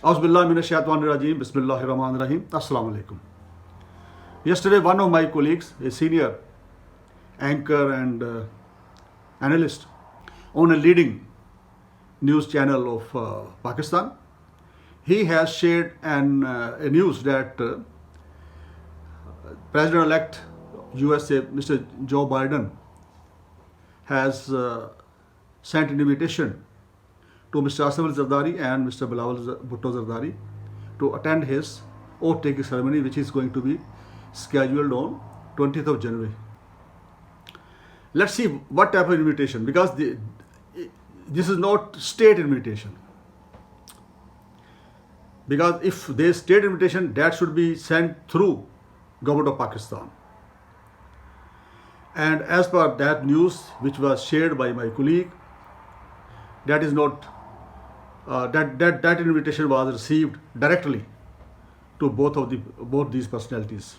Auzubillahi Bismillahirrahmanirrahim. Assalamu alaikum. Yesterday, one of my colleagues, a senior anchor and analyst on a leading news channel of Pakistan, he has shared a news that President-elect USA, Mr. Joe Biden, has sent an invitation to Mr. Asif Ali Zardari and Mr. Bilawal Bhutto Zardari to attend his oath-taking ceremony, which is going to be scheduled on 20th of January. Let's see what type of invitation, because this is not state invitation. Because if there is state invitation, that should be sent through government of Pakistan. And as per that news, which was shared by my colleague, that is not that invitation was received directly to both these personalities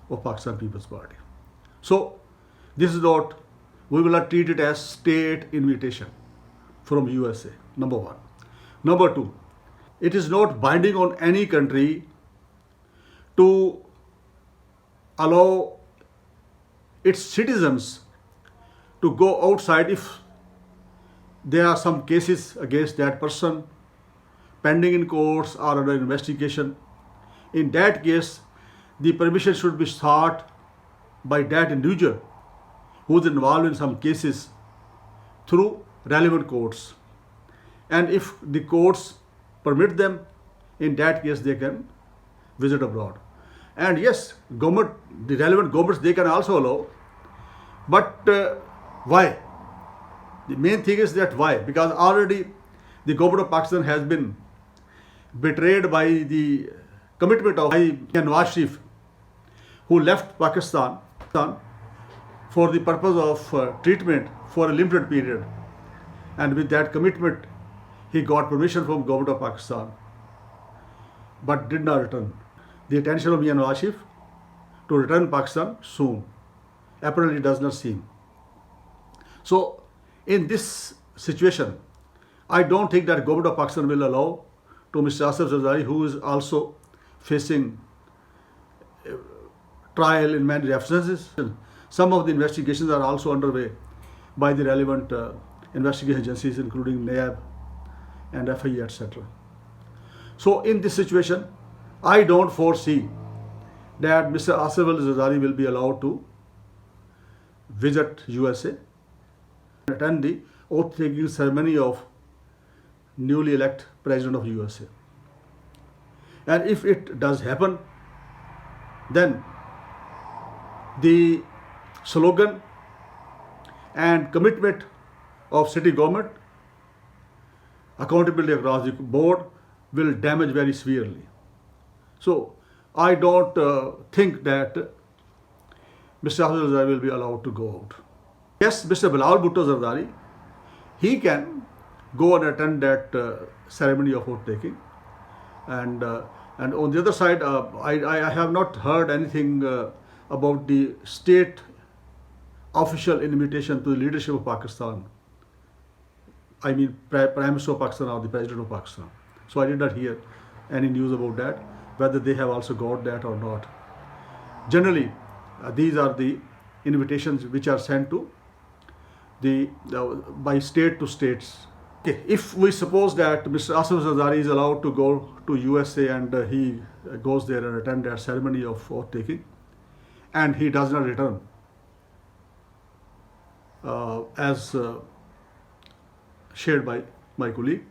of Pakistan People's Party. So this is not, we will not treat it as state invitation from USA, number one. Number two, it is not binding on any country to allow its citizens to go outside if there are some cases against that person pending in courts or under investigation. In that case, the permission should be sought by that individual who is involved in some cases through relevant courts. And if the courts permit them, in that case they can visit abroad. And yes, the relevant governments, they can also allow. But why? The main thing is that why? Because already the government of Pakistan has been betrayed by the commitment of Nawaz Sharif, who left Pakistan for the purpose of treatment for a limited period. And with that commitment, he got permission from government of Pakistan, but did not return. The intention of Nawaz Sharif to return Pakistan soon apparently does not seem. So in this situation, I don't think that government of Pakistan will allow to Mr. Asif Zardari, who is also facing trial in many references. Some of the investigations are also underway by the relevant investigation agencies, including NAB and FIA, etc. So in this situation, I don't foresee that Mr. Asif Ali Zardari will be allowed to visit USA, attend the oath-taking ceremony of newly elected President of USA. And if it does happen, then the slogan and commitment of city government, accountability across the board, will damage very severely. So I don't think that Mr. Asif Zardari will be allowed to go out. Yes, Mr. Bilawal Bhutto Zardari, he can go and attend that ceremony of oath taking. And on the other side, I have not heard anything about the state official invitation to the leadership of Pakistan. I mean, Prime Minister of Pakistan or the President of Pakistan. So I did not hear any news about that, whether they have also got that or not. Generally, these are the invitations which are sent to by state to states. Okay, if we suppose that Mr. Asif Zardari is allowed to go to USA and he goes there and attend that ceremony of oath taking, and he does not return as shared by my colleague,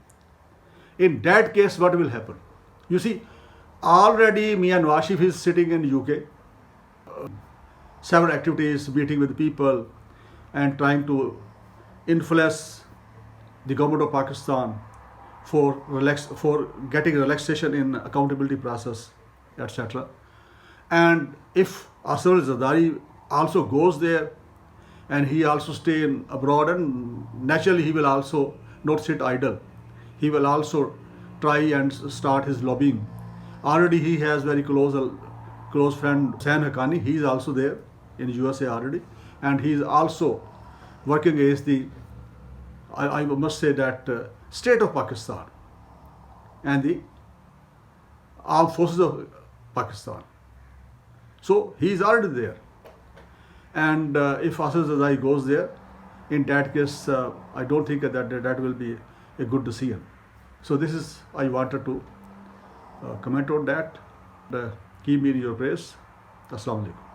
in that case, what will happen? You see, already Nawaz Sharif is sitting in UK, several activities, meeting with people and trying to influence the government of Pakistan for getting relaxation in accountability process, etc. And if Asif Ali Zardari also goes there and he also stay abroad, and naturally he will also not sit idle. He will also try and start his lobbying. Already he has very close friend Hussain Haqqani. He is also there in USA already, and he is also working against I must say that state of Pakistan and the armed forces of Pakistan. So he is already there. And if Asad Zarzai goes there, in that case, I don't think that will be a good decision. So this is, I wanted to comment on that. Keep me in your prayers. Assalamu alaikum.